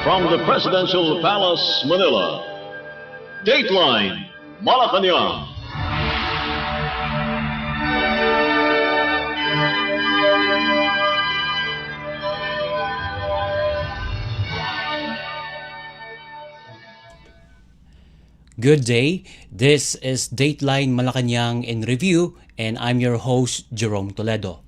From the Presidential Palace, Manila, Dateline, Malacanang. Good day, this is Dateline Malacanang in Review and I'm your host, Jerome Toledo.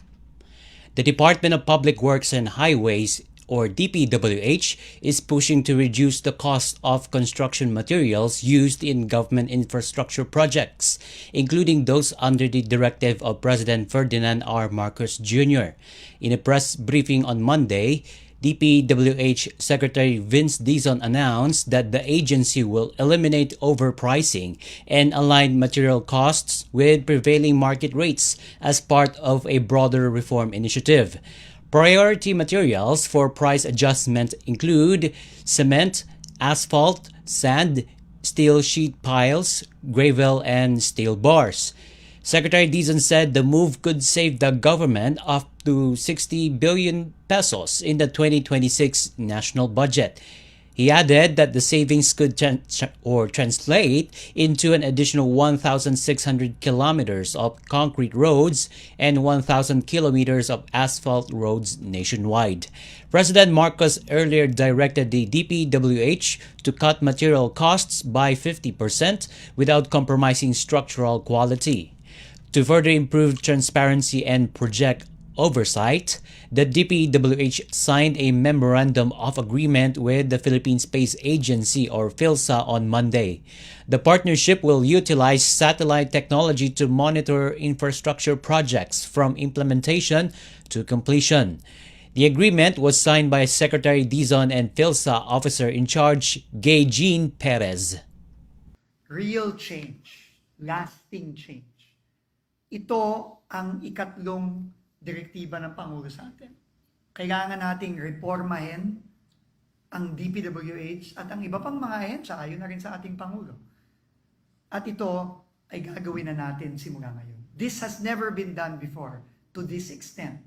The Department of Public Works and Highways, or DPWH, is pushing to reduce the cost of construction materials used in government infrastructure projects, including those under the directive of President Ferdinand R. Marcos Jr. In a press briefing on Monday, DPWH Secretary Vince Dizon announced that the agency will eliminate overpricing and align material costs with prevailing market rates as part of a broader reform initiative. Priority materials for price adjustment include cement, asphalt, sand, steel sheet piles, gravel, and steel bars. Secretary Dizon said the move could save the government up to 60 billion pesos in the 2026 national budget. He added that the savings could translate into an additional 1,600 kilometers of concrete roads and 1,000 kilometers of asphalt roads nationwide. President Marcos earlier directed the DPWH to cut material costs by 50% without compromising structural quality. To further improve transparency and project oversight, the DPWH signed a Memorandum of Agreement with the Philippine Space Agency or PhilSA on Monday. The partnership will utilize satellite technology to monitor infrastructure projects from implementation to completion. The agreement was signed by Secretary Dizon and PhilSA Officer in Charge Gay Jean Perez. Real change, lasting change. Ito ang ikatlong direktiba ng Pangulo sa atin. Kailangan nating reformahin ang DPWH at ang iba pang mga ahensya, ayon na rin sa ating Pangulo. At ito ay gagawin na natin simula ngayon. This has never been done before to this extent.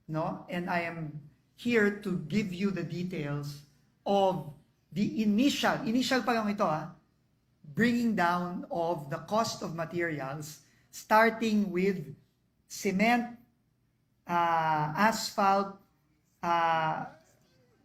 No? And I am here to give you the details of the initial pa lang ito, bringing down of the cost of materials, starting with cement, asphalt,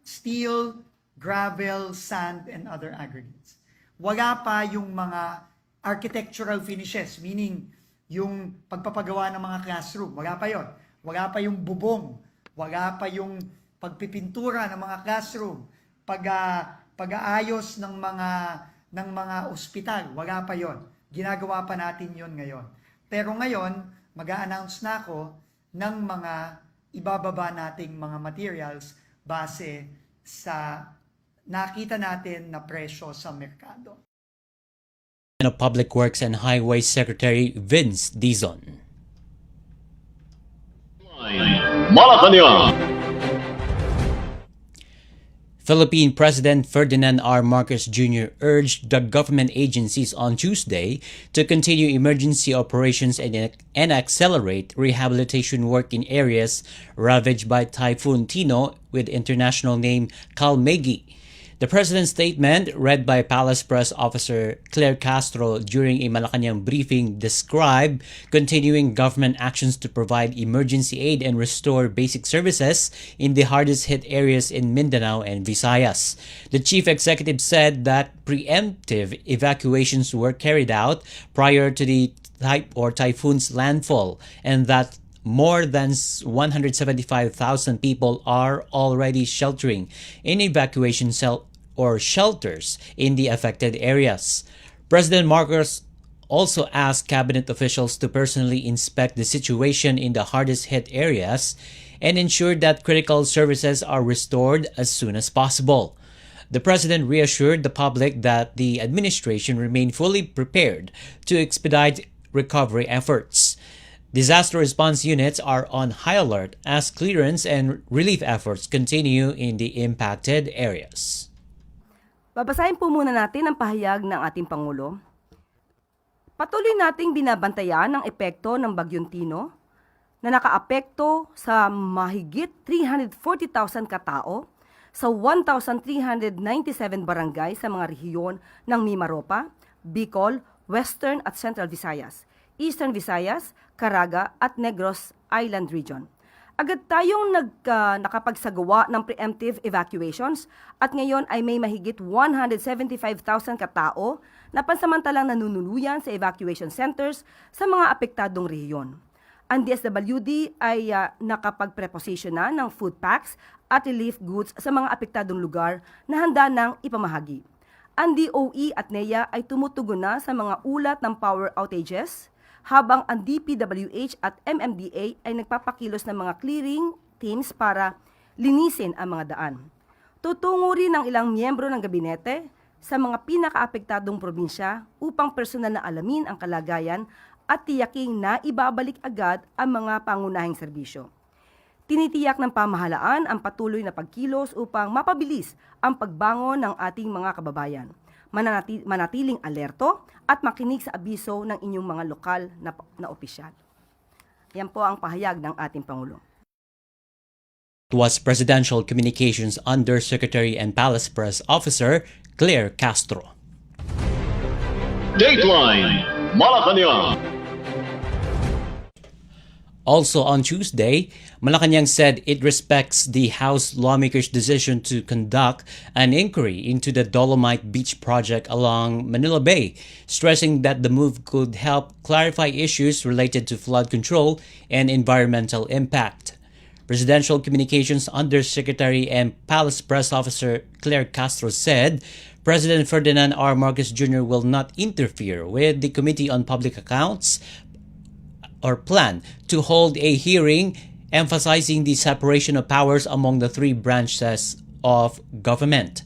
steel, gravel, sand, and other aggregates. Wala pa yung mga architectural finishes, meaning yung pagpapagawa ng mga classroom. Wala pa yon. Wala pa yung bubong. Wala pa yung pagpipintura ng mga classroom. Pag-aayos ng mga ospital. Wala pa yon. Ginagawa pa natin yon ngayon. Pero ngayon, mag-a-announce na ako ng mga ibababa nating mga materials base sa nakita natin na presyo sa merkado. Public Works and Highways Secretary Vince Dizon. Malacanang. Philippine President Ferdinand R. Marcos Jr. urged the government agencies on Tuesday to continue emergency operations and accelerate rehabilitation work in areas ravaged by Typhoon Tino with international name Kalmegi. The president's statement, read by Palace Press Officer Claire Castro during a Malacanang briefing, described continuing government actions to provide emergency aid and restore basic services in the hardest hit areas in Mindanao and Visayas. The chief executive said that preemptive evacuations were carried out prior to the typhoon's landfall and that more than 175,000 people are already sheltering in evacuation shelters in the affected areas. President Marcos also asked cabinet officials to personally inspect the situation in the hardest hit areas and ensure that critical services are restored as soon as possible. The president reassured the public that the administration remained fully prepared to expedite recovery efforts. Disaster response units are on high alert as clearance and relief efforts continue in the impacted areas. Babasahin po muna natin ang pahayag ng ating Pangulo. Patuloy nating binabantayan ang epekto ng Bagyong Tino na nakaapekto sa mahigit 340,000 katao sa 1,397 barangay sa mga rehiyon ng Mimaropa, Bicol, Western at Central Visayas, Eastern Visayas, Caraga at Negros Island Region. Agad tayong nakapagsagawa ng preemptive evacuations at ngayon ay may mahigit 175,000 katao na pansamantalang nanunuluyan sa evacuation centers sa mga apektadong rehiyon. Ang DSWD ay nakapag-preposition na ng food packs at relief goods sa mga apektadong lugar na handa ng ipamahagi. Ang DOE at NEA ay tumutugon na sa mga ulat ng power outages, habang ang DPWH at MMDA ay nagpapakilos ng mga clearing teams para linisin ang mga daan. Tutungo rin ng ilang miyembro ng gabinete sa mga pinakaapektadong probinsya upang personal na alamin ang kalagayan at tiyaking na ibabalik agad ang mga pangunahing serbisyo. Tinitiyak ng pamahalaan ang patuloy na pagkilos upang mapabilis ang pagbangon ng ating mga kababayan. Manatiling alerto at makinig sa abiso ng inyong mga lokal na opisyal. Yan po ang pahayag ng ating Pangulo. It was Presidential Communications Undersecretary and Palace Press Officer Claire Castro. Dateline Malacanang. Also on Tuesday, Malacanang said it respects the House lawmakers' decision to conduct an inquiry into the Dolomite Beach project along Manila Bay, stressing that the move could help clarify issues related to flood control and environmental impact. Presidential Communications Undersecretary and Palace Press Officer Claire Castro said President Ferdinand R. Marcos Jr. will not interfere with the Committee on Public Accounts or plan to hold a hearing emphasizing the separation of powers among the three branches of government.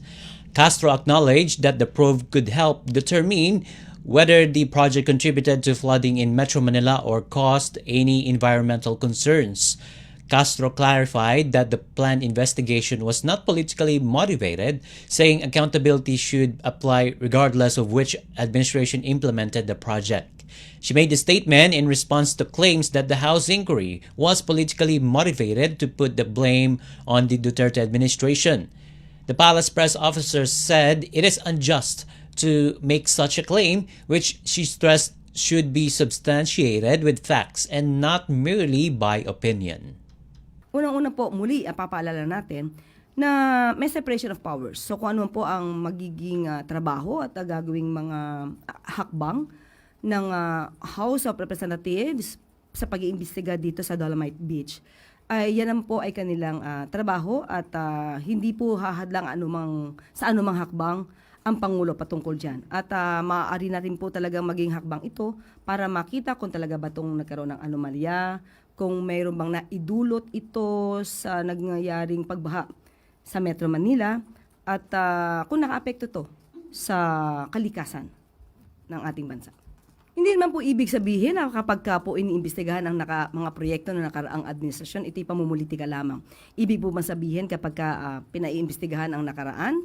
Castro acknowledged that the probe could help determine whether the project contributed to flooding in Metro Manila or caused any environmental concerns. Castro clarified that the planned investigation was not politically motivated, saying accountability should apply regardless of which administration implemented the project. She made the statement in response to claims that the House inquiry was politically motivated to put the blame on the Duterte administration. The Palace Press Officer said it is unjust to make such a claim, which she stressed should be substantiated with facts and not merely by opinion. Unang-una po, muli, papaalala natin na may separation of powers. So kung ano po ang magiging trabaho at gagawing mga hakbang ng House of Representatives sa pag-iimbestiga dito sa Dolomite Beach, ay yan po ay kanilang trabaho at hindi po hahadlang sa anumang hakbang ang Pangulo patungkol dyan. At maaari natin po talagang maging hakbang ito para makita kung talaga ba itong nagkaroon ng anomalya, kung mayroon bang naidulot ito sa nangyayaring pagbaha sa Metro Manila at kung naka-apekto to sa kalikasan ng ating bansa. Hindi naman po ibig sabihin na kapag po iniimbestigahan ang mga proyekto ng nakaraang administrasyon, ito'y pamumulitika lamang. Ibig po man sabihin kapag pinaiimbestigahan ang nakaraan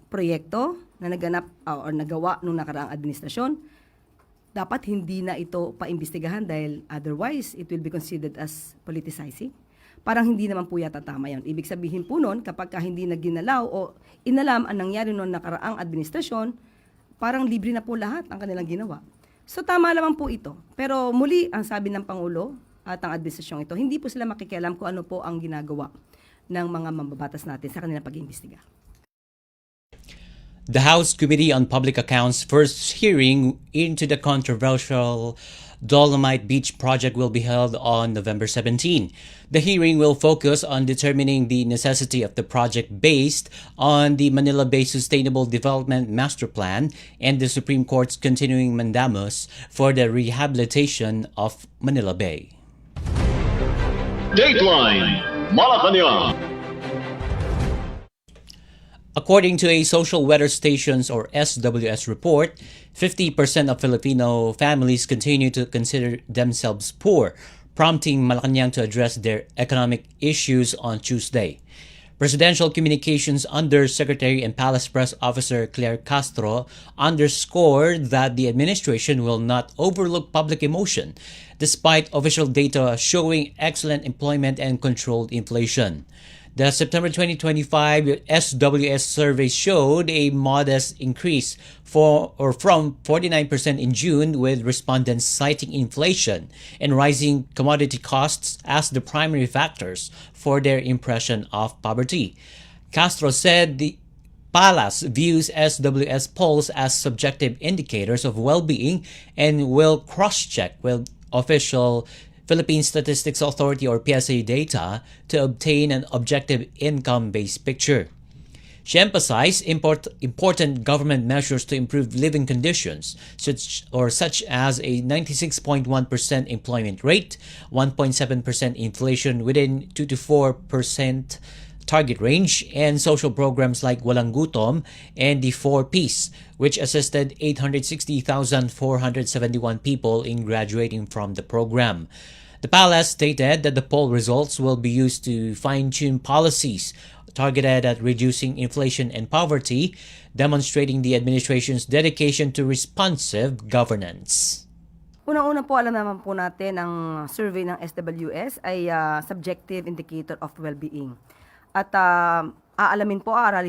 proyekto na naganap o nagawa ng nakaraang administrasyon, dapat hindi na ito paimbestigahan dahil otherwise it will be considered as politicizing. Parang hindi naman po yata tama yan. Ibig sabihin po nun, kapag hindi na ginalaw o inalam ang nangyari noong nakaraang administrasyon, parang libre na po lahat ang kanilang ginawa. So tama naman po ito. Pero muli, ang sabi ng Pangulo at ang administrasyong ito, hindi po sila makikialam kung ano po ang ginagawa ng mga mambabatas natin sa kanilang pag-iimbestiga. The House Committee on Public Accounts' first hearing into the controversial Dolomite Beach project will be held on November 17. The hearing will focus on determining the necessity of the project based on the Manila Bay Sustainable Development Master Plan and the Supreme Court's continuing mandamus for the rehabilitation of Manila Bay. Dateline Malacanang. According to a Social Weather Stations or SWS report, 50% of Filipino families continue to consider themselves poor, prompting Malacanang to address their economic issues on Tuesday. Presidential Communications Undersecretary and Palace Press Officer Claire Castro underscored that the administration will not overlook public emotion, despite official data showing excellent employment and controlled inflation. The September 2025 SWS survey showed a modest increase from 49% in June, with respondents citing inflation and rising commodity costs as the primary factors for their impression of poverty. Castro said the Palas views SWS polls as subjective indicators of well-being and will cross-check with official Philippine Statistics Authority or PSA data to obtain an objective income-based picture. She emphasized important government measures to improve living conditions, such as a 96.1% employment rate, 1.7% inflation within 2 to 4% target range, and social programs like Walang Gutom and the 4Ps, which assisted 860,471 people in graduating from the program. The palace stated that the poll results will be used to fine-tune policies targeted at reducing inflation and poverty, demonstrating the administration's dedication to responsive governance. Unang-una po, alam naman po natin ang survey ng SWS ay subjective indicator of well-being. At aaralin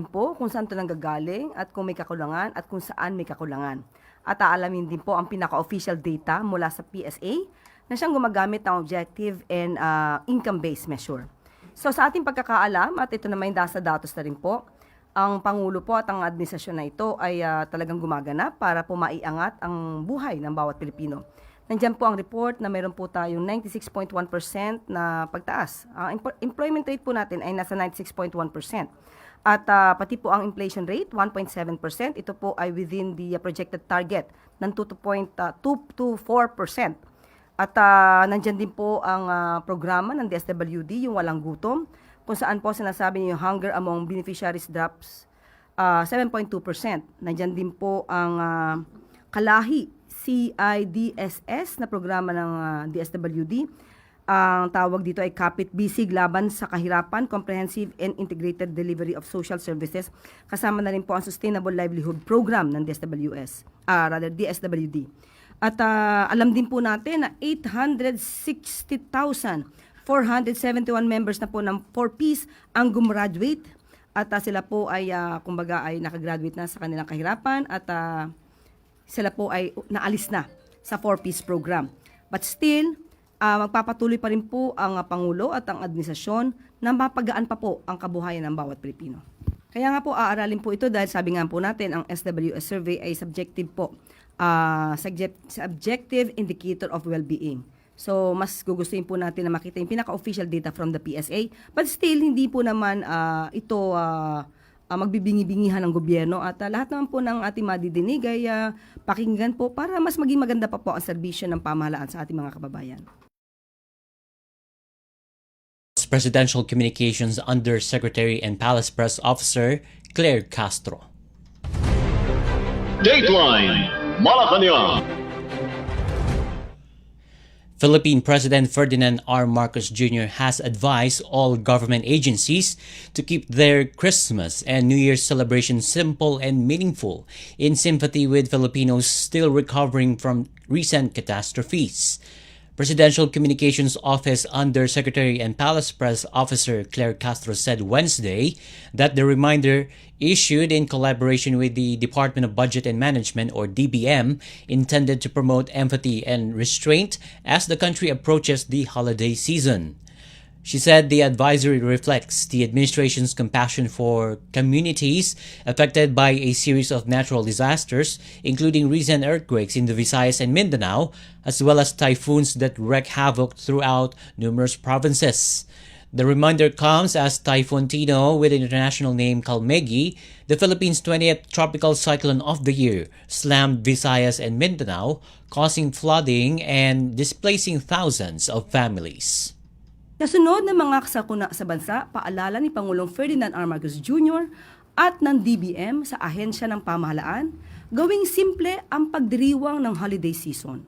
po kung saan ito nanggagaling at kung may kakulangan at kung saan may kakulangan. At aalamin din po ang pinaka-official data mula sa PSA na siyang gumagamit ng objective and income-based measure. So sa ating pagkakaalam, at ito naman yung nasa datos na rin po, ang Pangulo po at ang administrasyon na ito ay talagang gumaganap para po maiangat ang buhay ng bawat Pilipino. Nandiyan po ang report na mayroon po tayong 96.1% na pagtaas. Ang employment rate po natin ay nasa 96.1%. At pati po ang inflation rate, 1.7%. Ito po ay within the projected target ng 2 to 4%. At nandyan din po ang programa ng DSWD, yung Walang Gutom, kung saan po sinasabi niyo yung hunger among beneficiaries drops 7.2%. Nandyan din po ang Kalahi CIDSS na programa ng DSWD. Ang tawag dito ay Kapit Bisig Laban sa Kahirapan, Comprehensive and Integrated Delivery of Social Services. Kasama na rin po ang Sustainable Livelihood Program ng DSWD. At alam din po natin na 860,471 members na po ng 4Ps ang gumraduate. At sila po ay, kumbaga, ay nakagraduate na sa kanilang kahirapan at sila po ay naalis na sa 4Ps program. But still, magpapatuloy pa rin po ang Pangulo at ang administrasyon na mapagaan pa po ang kabuhayan ng bawat Pilipino. Kaya nga po, aaralin po ito dahil sabi nga po natin, ang SWS survey ay subjective po. Subjective indicator of well-being. So, mas gugustuhin po natin na makita yung pinaka-official data from the PSA. But still, hindi po naman ito magbibingi-bingihan ng gobyerno. At lahat naman po ng ating madidinig ay pakinggan po para mas maging maganda pa po ang serbisyo ng pamahalaan sa ating mga kababayan. Presidential Communications Undersecretary and Palace Press Officer Claire Castro. Dateline Malacanang. Philippine President Ferdinand R. Marcos Jr. has advised all government agencies to keep their Christmas and New Year's celebrations simple and meaningful, in sympathy with Filipinos still recovering from recent catastrophes. Presidential Communications Office Undersecretary and Palace Press Officer Claire Castro said Wednesday that the reminder, issued in collaboration with the Department of Budget and Management or DBM, intended to promote empathy and restraint as the country approaches the holiday season. She said the advisory reflects the administration's compassion for communities affected by a series of natural disasters, including recent earthquakes in the Visayas and Mindanao, as well as typhoons that wreak havoc throughout numerous provinces. The reminder comes as Typhoon Tino, with the international name Kalmegi, the Philippines' 20th tropical cyclone of the year, slammed Visayas and Mindanao, causing flooding and displacing thousands of families. Kasunod ng mga sakuna sa bansa, paalala ni Pangulong Ferdinand R. Marcos Jr. at ng DBM sa ahensya ng pamahalaan, gawing simple ang pagdiriwang ng holiday season.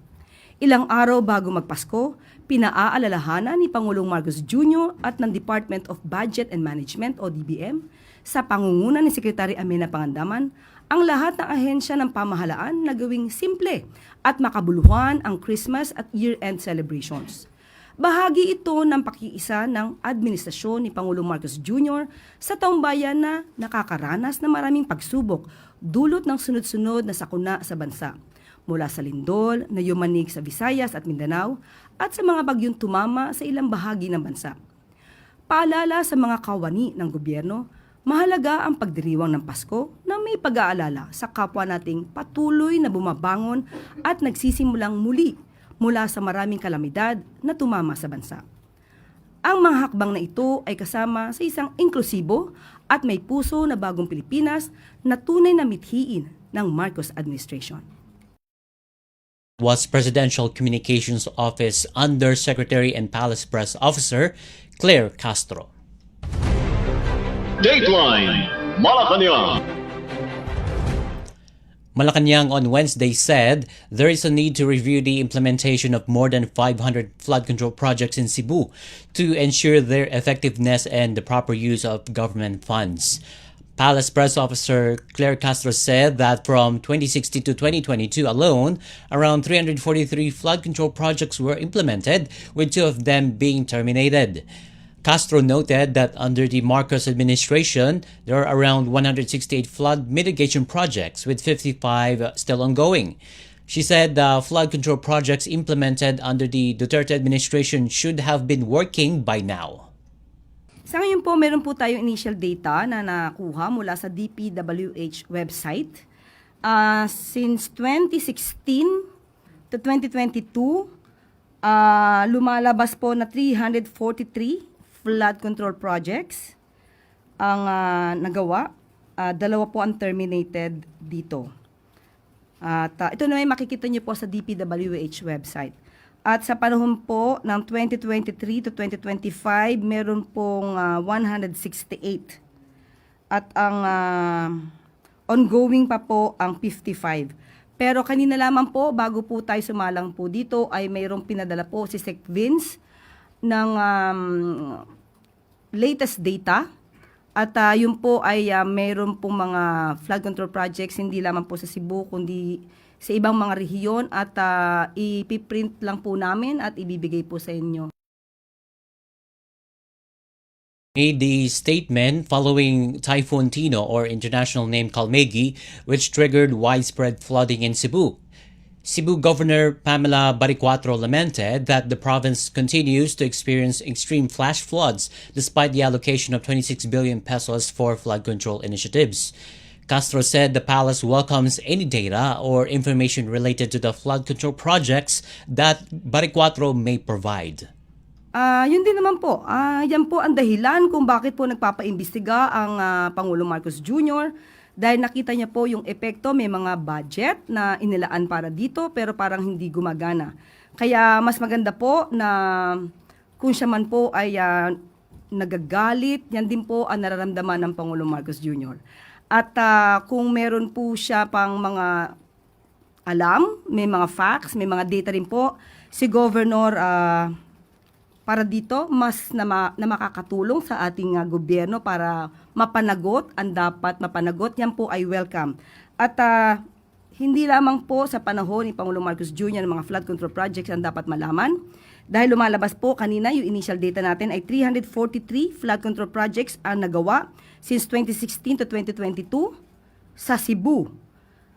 Ilang araw bago magpasko, pinaaalalahanan ni Pangulong Marcos Jr. at ng Department of Budget and Management o DBM sa pangunguna ni Secretary Amenah Pangandaman ang lahat ng ahensya ng pamahalaan na gawing simple at makabuluhan ang Christmas at year-end celebrations. Bahagi ito ng pakiisa ng administrasyon ni Pangulong Marcos Jr. sa taong bayan na nakakaranas ng maraming pagsubok dulot ng sunod-sunod na sakuna sa bansa. Mula sa lindol na yumanig sa Visayas at Mindanao at sa mga bagyong tumama sa ilang bahagi ng bansa. Paalala sa mga kawani ng gobyerno, mahalaga ang pagdiriwang ng Pasko na may pag-aalala sa kapwa nating patuloy na bumabangon at nagsisimulang muli mula sa maraming kalamidad na tumama sa bansa. Ang mga hakbang na ito ay kasama sa isang inklusibo at may puso na bagong Pilipinas na tunay na mithiin ng Marcos administration. Was Presidential Communications Office Undersecretary and Palace Press Officer Claire Castro. Dateline Malacanang. Malacanang on Wednesday said there is a need to review the implementation of more than 500 flood control projects in Cebu to ensure their effectiveness and the proper use of government funds. Palace Press Officer Claire Castro said that from 2016 to 2022 alone, around 343 flood control projects were implemented, with 2 of them being terminated. Castro noted that under the Marcos administration, there are around 168 flood mitigation projects, with 55 still ongoing. She said the flood control projects implemented under the Duterte administration should have been working by now. Sa ngayon po, meron po tayong initial data na nakuha mula sa DPWH website. Since 2016 to 2022, lumalabas po na 343 flood control projects ang nagawa. 2 po ang terminated dito. At ito na may makikita niyo po sa DPWH website. At sa panahon po ng 2023 to 2025, meron pong 168. At ang ongoing pa po ang 55. Pero kanina lamang po, bago po tayo sumalang po dito, ay mayroong pinadala po si Sec Vince ng latest data. At yun po ay mayroon pong mga flood control projects, hindi lamang po sa Cebu, kundi sa ibang mga rehiyon, at ipiprint lang po namin at ibibigay po sa inyo. Made the statement following Typhoon Tino, or international name Kalmegi, which triggered widespread flooding in Cebu. Cebu Governor Pamela Baricuatro lamented that the province continues to experience extreme flash floods despite the allocation of 26 billion pesos for flood control initiatives. Castro said the palace welcomes any data or information related to the flood control projects that Baricuatro may provide. Yun din naman po. Yan po ang dahilan kung bakit po nagpapaimbestiga ang Pangulong Marcos Jr. Dahil nakita niya po yung epekto, may mga budget na inilaan para dito pero parang hindi gumagana. Kaya mas maganda po na kung siya man po ay nagagalit, yan din po ang nararamdaman ng Pangulong Marcos Jr. At kung meron po siya pang mga alam, may mga facts, may mga data rin po, si Governor para dito mas na makakatulong sa ating gobyerno para mapanagot ang dapat mapanagot, yan po ay welcome. At hindi lamang po sa panahon ni Pangulong Marcos Jr. ng mga flood control projects ang dapat malaman. Dahil lumalabas po kanina yung initial data natin ay 343 flood control projects ang nagawa since 2016 to 2022 sa Cebu.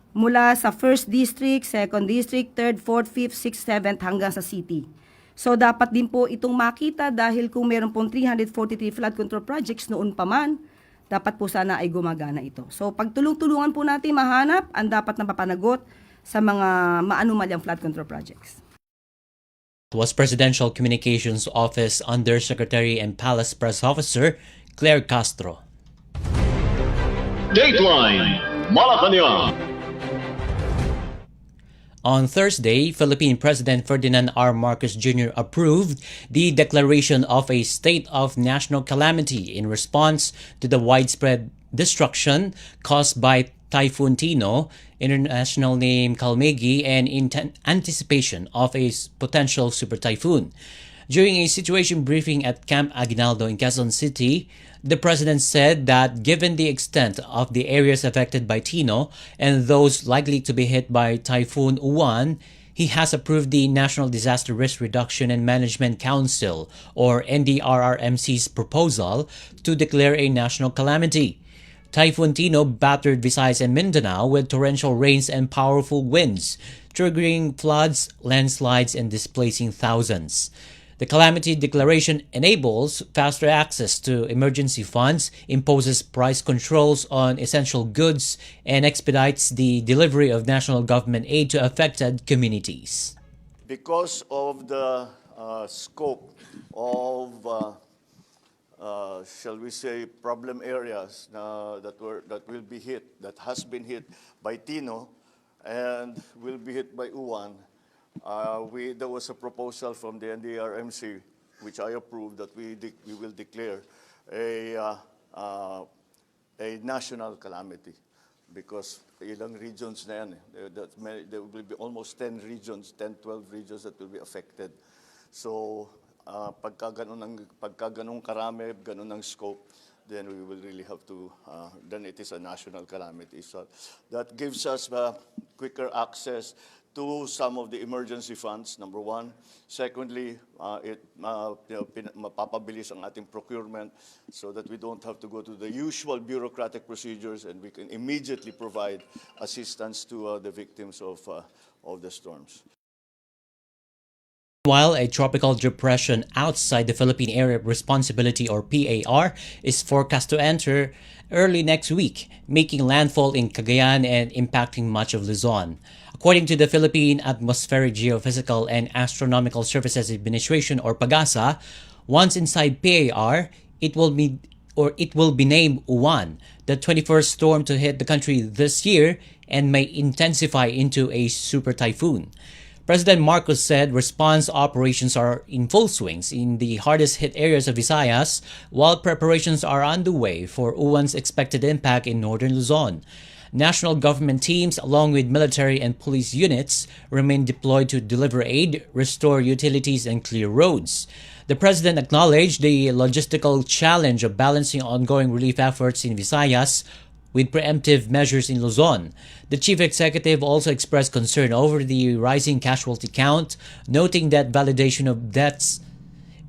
Mula sa 1st District, 2nd District, 3rd, 4th, 5th, 6th, 7th hanggang sa city. So dapat din po itong makita dahil kung meron pong 343 flood control projects noon pa man, dapat po sana ay gumagana ito. So pagtulong-tulungan po natin mahanap ang dapat na papanagot sa mga maanumalyang flood control projects. It was Presidential Communications Office Undersecretary and Palace Press Officer Claire Castro. Dateline Malacanang. On Thursday, Philippine President Ferdinand R. Marcos Jr. approved the declaration of a state of national calamity in response to the widespread destruction caused by Typhoon Tino, international name Kalmegi, and in anticipation of a potential super typhoon. During a situation briefing at Camp Aguinaldo in Quezon City, the president said that given the extent of the areas affected by Tino and those likely to be hit by Typhoon Uwan, he has approved the National Disaster Risk Reduction and Management Council, or NDRRMC's proposal to declare a national calamity. Typhoon Tino battered Visayas and Mindanao with torrential rains and powerful winds, triggering floods, landslides, and displacing thousands. The calamity declaration enables faster access to emergency funds, imposes price controls on essential goods, and expedites the delivery of national government aid to affected communities. Because of the scope of, shall we say, problem areas that has been hit by Tino and will be hit by Uwan, there was a proposal from the NDRMC, which I approved, that we will declare a national calamity, because ilang regions na yan, there will be almost 10, 12 regions that will be affected. So pagka ganun karami, ganun ang scope, then we will really have to, then it is a national calamity. So that gives us quicker access to some of the emergency funds, number one. Secondly, it mapapabilis ang ating procurement so that we don't have to go to the usual bureaucratic procedures, and we can immediately provide assistance to the victims of the storms. While a tropical depression outside the Philippine Area of Responsibility, or PAR, is forecast to enter early next week, making landfall in Cagayan and impacting much of Luzon. According to the Philippine Atmospheric Geophysical and Astronomical Services Administration, or PAGASA, once inside PAR, it will be named Uwan, the 21st storm to hit the country this year, and may intensify into a super typhoon. President Marcos said response operations are in full swings in the hardest hit areas of Visayas, while preparations are underway for Uwan's expected impact in northern Luzon. National government teams, along with military and police units, remain deployed to deliver aid, restore utilities, and clear roads. The president acknowledged the logistical challenge of balancing ongoing relief efforts in Visayas with preemptive measures in Luzon. The chief executive also expressed concern over the rising casualty count, noting that validation of deaths,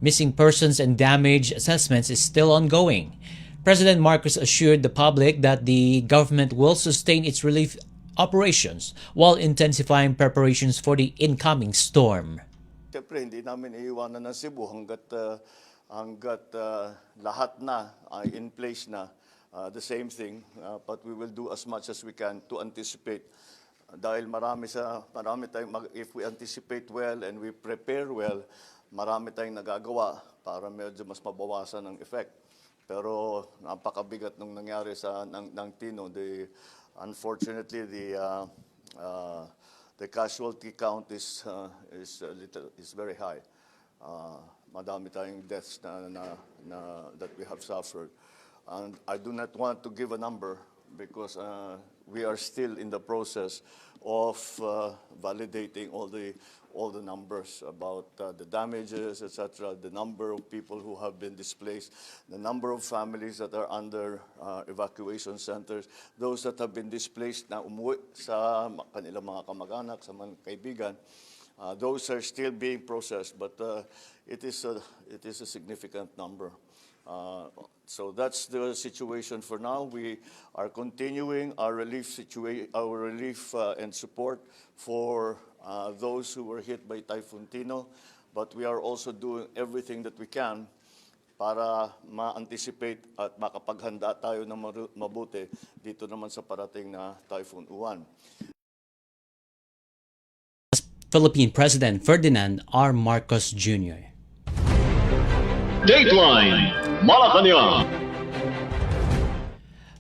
missing persons, and damage assessments is still ongoing. President Marcos assured the public that the government will sustain its relief operations while intensifying preparations for the incoming storm. Siyempre, hindi namin iiwanan ng Cebu hanggat lahat na ay in place na. The same thing, but we will do as much as we can to anticipate. Dahil if we anticipate well and we prepare well, marami tayong nagagawa para medyo mas mabawasan ang effect. Pero napakabigat nung nangyari ng Tino. Unfortunately, the casualty count is very high. Madami tayong deaths that we have suffered. And I do not want to give a number because we are still in the process of validating all the numbers about the damages, etc., the number of people who have been displaced, the number of families that are under evacuation centers, those that have been displaced na umuwi sa kanilang mga kamag-anak, sa mga kaibigan. Those are still being processed, but it is a significant number. So that's the situation for now. We are continuing our relief and support for those who were hit by Typhoon Tino, but we are also doing everything that we can para ma-anticipate at makapaghanda tayo ng mabuti dito naman sa parating na Typhoon Uwan. Philippine President Ferdinand R. Marcos Jr. Dateline Malacanang.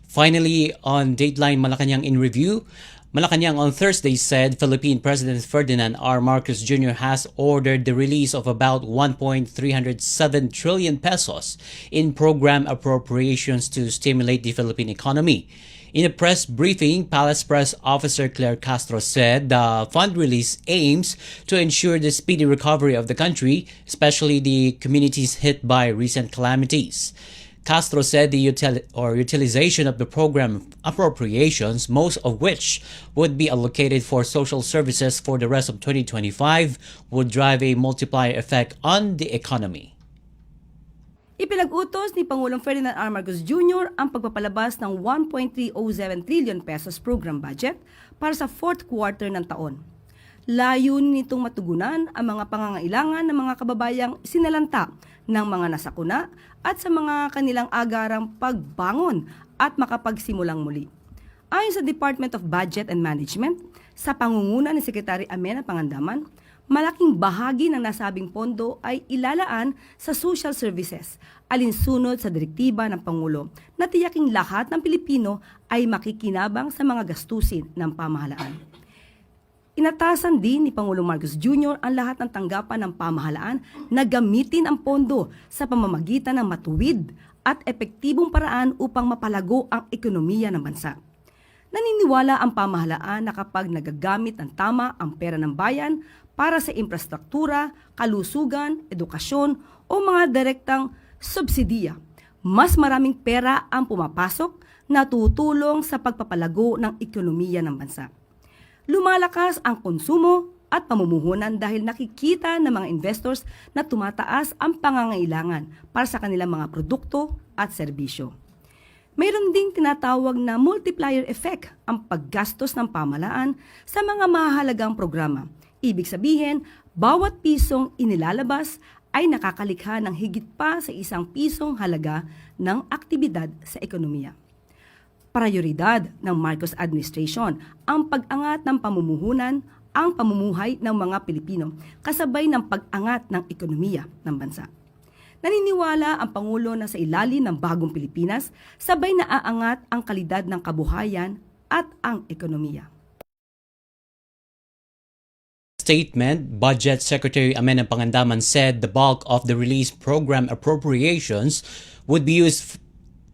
Finally, on Dateline Malacanang in review, Malacanang on Thursday said Philippine President Ferdinand R. Marcos Jr. has ordered the release of about 1.307 trillion pesos in program appropriations to stimulate the Philippine economy. In a press briefing, Palace Press Officer Claire Castro said the fund release aims to ensure the speedy recovery of the country, especially the communities hit by recent calamities. Castro said the utilization of the program appropriations, most of which would be allocated for social services for the rest of 2025, would drive a multiplier effect on the economy. Ipinag-utos ni Pangulong Ferdinand R. Marcos Jr. ang pagpapalabas ng 1.307 trillion pesos program budget para sa fourth quarter ng taon. Layunin nitong matugunan ang mga pangangailangan ng mga kababayang sinalanta ng mga nasakuna at sa mga kanilang agarang pagbangon at makapagsimulang muli. Ayon sa Department of Budget and Management, sa pangunguna ni Secretary Amenah Pangandaman, malaking bahagi ng nasabing pondo ay ilalaan sa social services, alinsunod sa direktiba ng Pangulo na tiyaking lahat ng Pilipino ay makikinabang sa mga gastusin ng pamahalaan. Inatasan din ni Pangulong Marcos Jr. ang lahat ng tanggapan ng pamahalaan na gamitin ang pondo sa pamamagitan ng matuwid at epektibong paraan upang mapalago ang ekonomiya ng bansa. Naniniwala ang pamahalaan na kapag nagagamit ng tama ang pera ng bayan para sa infrastruktura, kalusugan, edukasyon o mga direktang subsidiya, mas maraming pera ang pumapasok na tutulong sa pagpapalago ng ekonomiya ng bansa. Lumalakas ang konsumo at pamumuhunan dahil nakikita ng mga investors na tumataas ang pangangailangan para sa kanilang mga produkto at serbisyo. Mayroon ding tinatawag na multiplier effect ang paggastos ng pamahalaan sa mga mahalagang programa. Ibig sabihin, bawat pisong inilalabas ay nakakalikha ng higit pa sa 1 pisong halaga ng aktibidad sa ekonomiya. Prioridad ng Marcos administration ang pag-angat ng pamumuhunan, ang pamumuhay ng mga Pilipino, kasabay ng pag-angat ng ekonomiya ng bansa. Naniniwala ang Pangulo na sa ilalim ng bagong Pilipinas, sabay na aangat ang kalidad ng kabuhayan at ang ekonomiya. Statement, Budget Secretary Amenah Pangandaman said the bulk of the released program appropriations would be used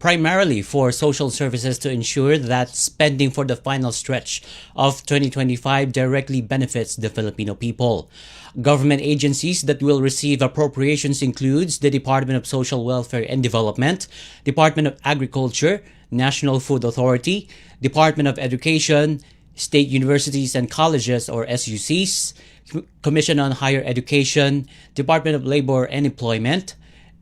primarily for social services to ensure that spending for the final stretch of 2025 directly benefits the Filipino people. Government agencies that will receive appropriations includes the Department of Social Welfare and Development, Department of Agriculture, National Food Authority, Department of Education, State Universities and Colleges or SUCs, Commission on Higher Education, Department of Labor and Employment,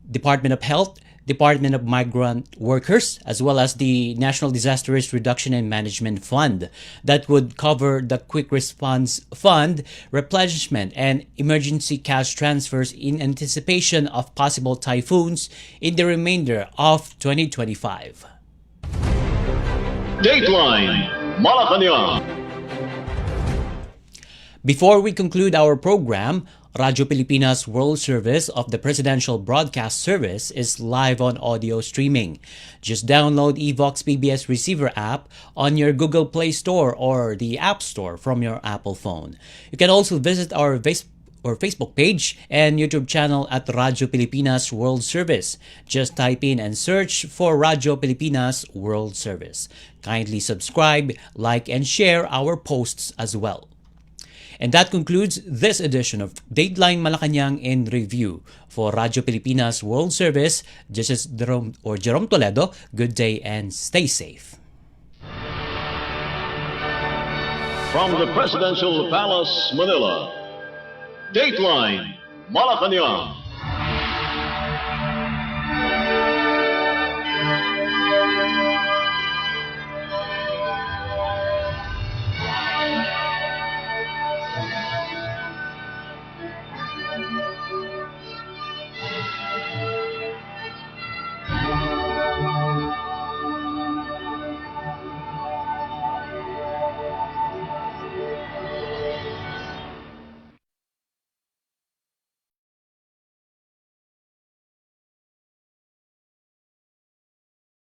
Department of Health, Department of Migrant Workers, as well as the National Disaster Risk Reduction and Management Fund that would cover the Quick Response Fund, replenishment, and emergency cash transfers in anticipation of possible typhoons in the remainder of 2025. Dateline Malacanang. Before we conclude our program, Radyo Pilipinas World Service of the Presidential Broadcast Service is live on audio streaming. Just download Evox PBS Receiver app on your Google Play Store or the App Store from your Apple phone. You can also visit our Facebook page and YouTube channel at Radyo Pilipinas World Service. Just type in and search for Radyo Pilipinas World Service. Kindly subscribe, like, and share our posts as well. And that concludes this edition of Dateline Malacanang in Review. For Radyo Pilipinas World Service, this is Jerome Toledo. Good day and stay safe. From the Presidential Palace, Manila, Dateline Malacanang.